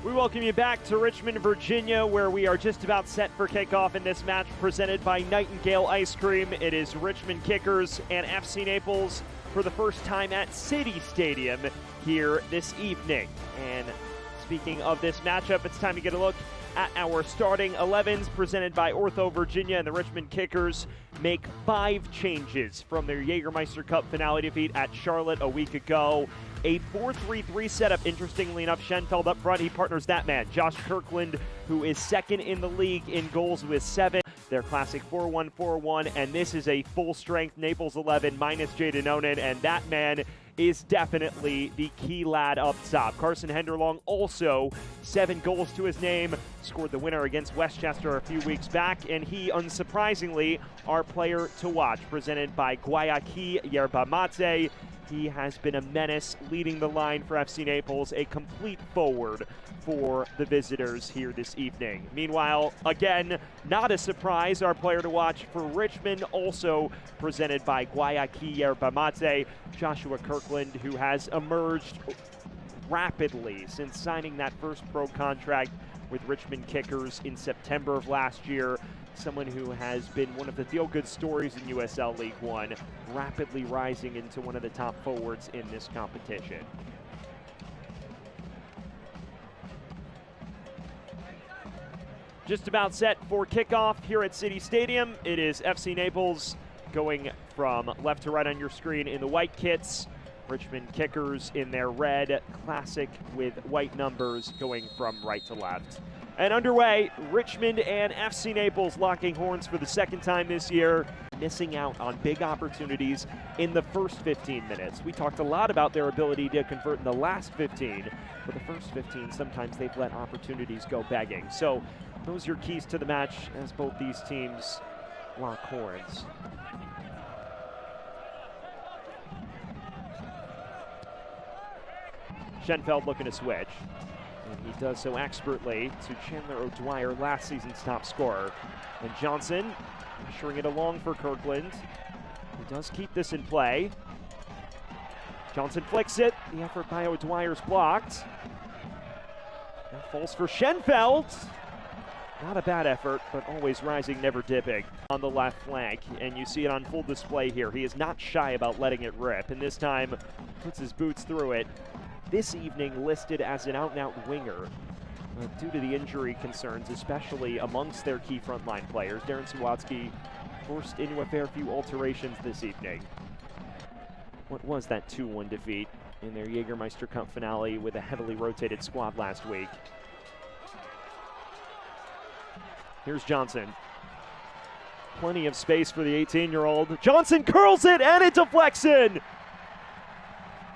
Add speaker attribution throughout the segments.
Speaker 1: We welcome you back to Richmond, Virginia, where we are just about set for kickoff in this match presented by Nightingale Ice Cream. It is Richmond Kickers and FC Naples for the first time at City Stadium here this evening. And speaking of this matchup, it's time to get a look at our starting 11s presented by Ortho Virginia, and the Richmond Kickers make 5 changes from their Jägermeister Cup finale defeat at Charlotte a week ago. A 4-3-3 setup, interestingly enough. Schenfeld up front, he partners that man, Josh Kirkland, who is second in the league in goals with 7. Their classic 4-1-4-1, and this is a full-strength Naples 11 minus Jaden Onen, and that man is definitely the key lad up top. Carson Henderlong also 7 goals to his name, scored the winner against Westchester a few weeks back, and he, unsurprisingly, our player to watch, presented by Guayaki Yerba Mate. He has been a menace leading the line for FC Naples, a complete forward for the visitors here this evening. Meanwhile, again, not a surprise, our player to watch for Richmond, also presented by Guayaki Yerba Mate, Joshua Kirkland, who has emerged rapidly since signing that first pro contract with Richmond Kickers in September of last year. Someone who has been one of the feel-good stories in USL League One, rapidly rising into one of the top forwards in this competition. Just about set for kickoff here at City Stadium. It is FC Naples going from left to right on your screen in the white kits. Richmond Kickers in their red, classic with white numbers, going from right to left. And underway, Richmond and FC Naples locking horns for the second time this year, missing out on big opportunities in the first 15 minutes. We talked a lot about their ability to convert in the last 15, but the first 15, sometimes they've let opportunities go begging. So those are your keys to the match as both these teams lock horns. Schenfeld looking to switch. And he does so expertly to Chandler O'Dwyer, last season's top scorer. And Johnson ushering it along for Kirkland. He does keep this in play. Johnson flicks it. The effort by O'Dwyer's blocked. Now falls for Schenfeld. Not a bad effort, but always rising, never dipping on the left flank. And you see it on full display here. He is not shy about letting it rip, and this time puts his boots through it. This evening listed as an out-and-out winger due to the injury concerns, especially amongst their key frontline players. Darren Sawatsky forced into a fair few alterations this evening. What was that 2-1 defeat in their Jägermeister Cup finale with a heavily rotated squad last week? Here's Johnson. Plenty of space for the 18-year-old. Johnson curls it, and it deflects in!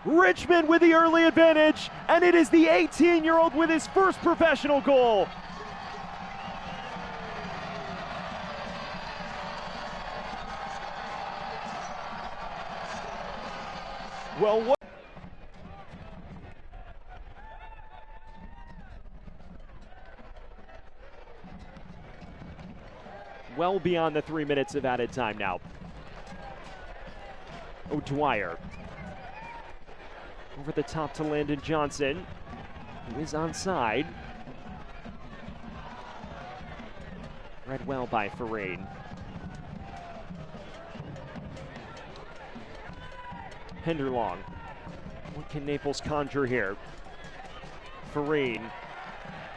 Speaker 1: Richmond with the early advantage, and it is the 18-year-old with his first professional goal. Well beyond the 3 minutes of added time now. O'Dwyer. Over the top to Landon Johnson, who is onside. Read well by Farine. Henderlong. What can Naples conjure here? Farine.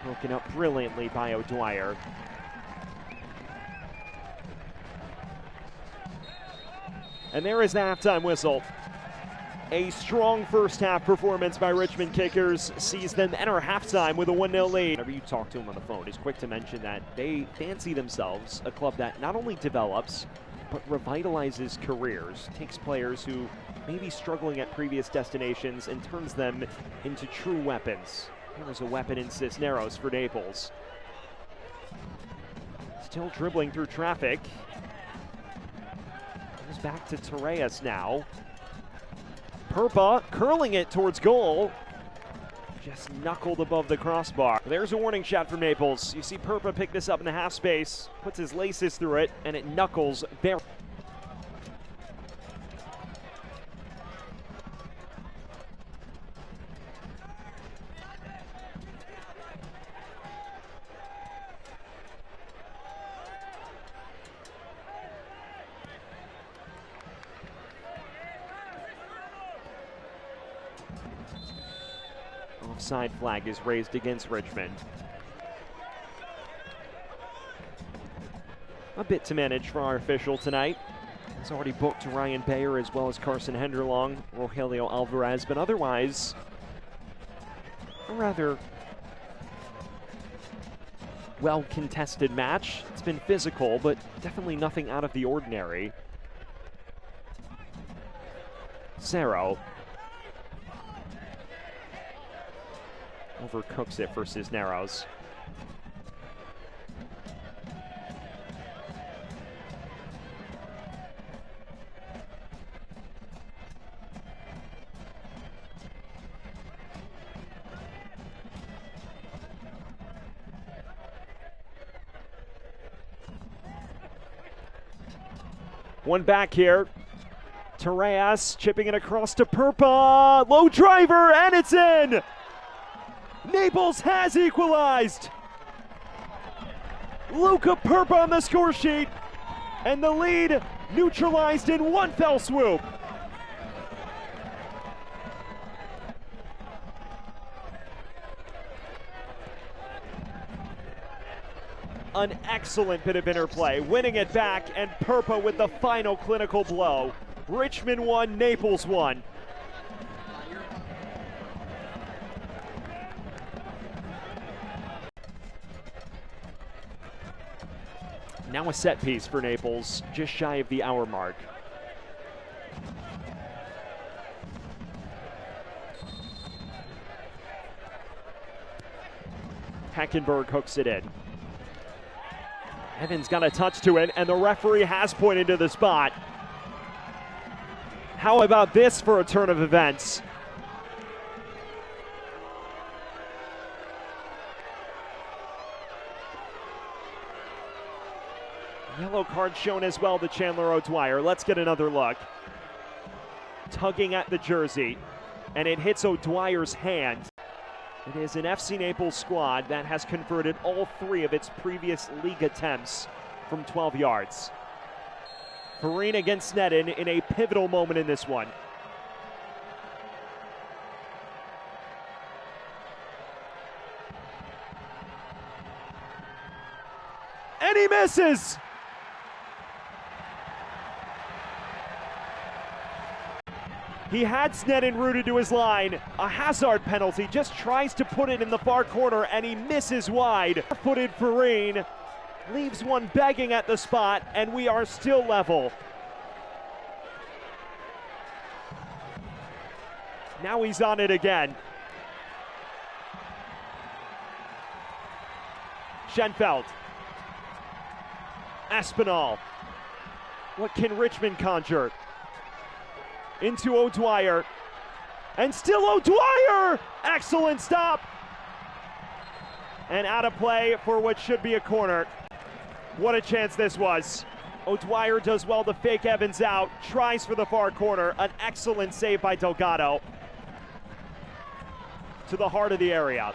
Speaker 1: Broken up brilliantly by O'Dwyer. And there is the halftime whistle. A strong first half performance by Richmond Kickers sees them enter halftime with a 1-0 lead. Whenever you talk to him on the phone, he's quick to mention that they fancy themselves a club that not only develops, but revitalizes careers, takes players who may be struggling at previous destinations and turns them into true weapons. There's a weapon in Cisneros for Naples. Still dribbling through traffic. Goes back to Torres now. Perpa curling it towards goal. Just knuckled above the crossbar. There's a warning shot from Naples. You see Perpa pick this up in the half space, puts his laces through it, and it knuckles very. offside flag is raised against Richmond. A bit to manage for our official tonight. He's already booked Ryan Bayer as well as Carson Henderlong, Rogelio Alvarez, but otherwise a rather well-contested match. It's been physical, but definitely nothing out of the ordinary. Cerro overcooks it for Cisneros. One back here. Torres chipping it across to Perpa. Low driver, and it's in! Naples has equalized! Luca Perpa on the score sheet, and the lead neutralized in one fell swoop. An excellent bit of interplay, winning it back, and Perpa with the final clinical blow. Richmond 1, Naples 1. Now a set piece for Naples, just shy of the hour mark. Heckenberg hooks it in. Evans got a touch to it, and the referee has pointed to the spot. How about this for a turn of events? Yellow card shown as well to Chandler O'Dwyer. Let's get another look. Tugging at the jersey, and it hits O'Dwyer's hand. It is an FC Naples squad that has converted all 3 of its previous league attempts from 12 yards. Farine against Sneddon in a pivotal moment in this one. And he misses! He had Sneddon rooted to his line. A hazard penalty, just tries to put it in the far corner, and he misses wide. Footed Farine leaves one begging at the spot, and we are still level. Now he's on it again. Schenfeld. Espinal. What can Richmond conjure? Into O'Dwyer, and still O'Dwyer! Excellent stop! And out of play for what should be a corner. What a chance this was. O'Dwyer does well to fake Evans out, tries for the far corner. An excellent save by Delgado. To the heart of the area.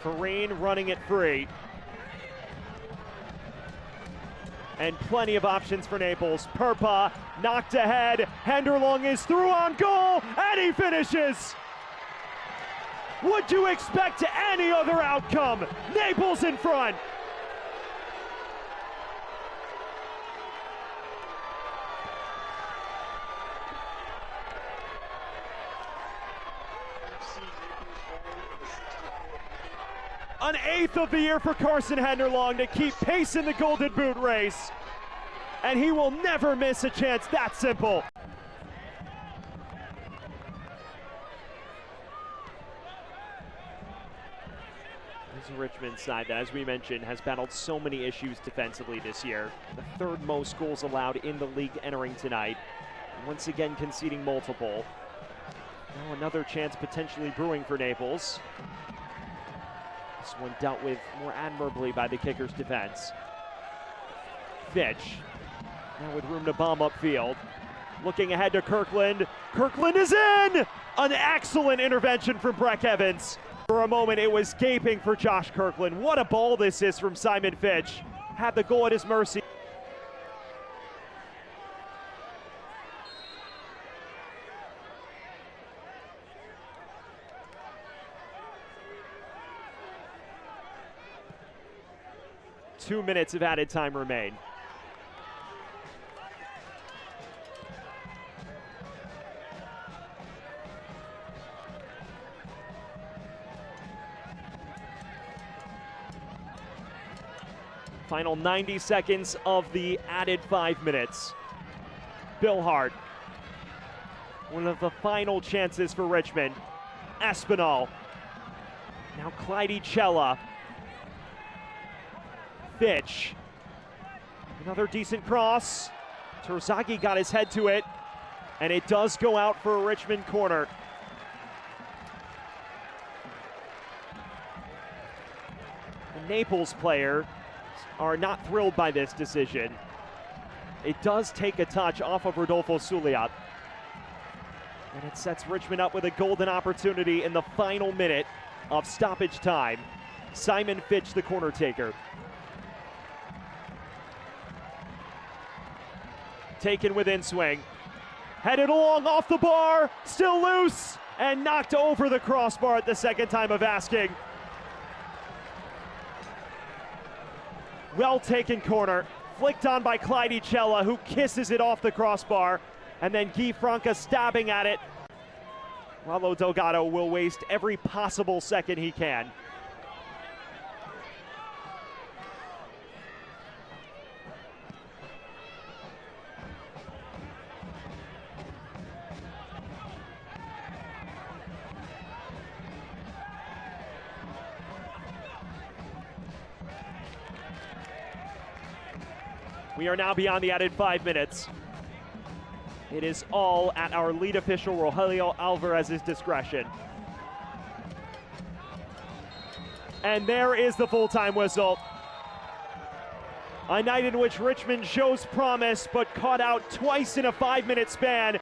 Speaker 1: Farine running it free. And plenty of options for Naples. Perpa knocked ahead. Henderlong is through on goal, and he finishes. Would you expect any other outcome? Naples in front. An 8th of the year for Carson Henderlong to keep pace in the Golden Boot race. And he will never miss a chance that simple. This is a Richmond side that, as we mentioned, has battled so many issues defensively this year. The 3rd most goals allowed in the league entering tonight. Once again conceding multiple. Now another chance potentially brewing for Naples. This one dealt with more admirably by the kicker's defense. Fitch, now with room to bomb upfield. Looking ahead to Kirkland. Kirkland is in! An excellent intervention from Breck Evans. For a moment, it was gaping for Josh Kirkland. What a ball this is from Simon Fitch. Had the goal at his mercy. 2 minutes of added time remain. Final 90 seconds of the added 5 minutes. Bill Hart, one of the final chances for Richmond. Espinal, now Clyde Cella. Fitch, another decent cross. Terzaghi got his head to it, and it does go out for a Richmond corner. The Naples player are not thrilled by this decision. It does take a touch off of Rodolfo Suliat. And it sets Richmond up with a golden opportunity in the final minute of stoppage time. Simon Fitch, the corner taker. Taken within swing. Headed along off the bar, still loose, and knocked over the crossbar at the second time of asking. Well taken corner, flicked on by Clyde Cella, who kisses it off the crossbar, and then Guy Franca stabbing at it. Lalo Delgado will waste every possible second he can. We are now beyond the added 5 minutes. It is all at our lead official, Rogelio Alvarez's discretion. And there is the full-time whistle. A night in which Richmond shows promise, but caught out twice in a 5-minute span.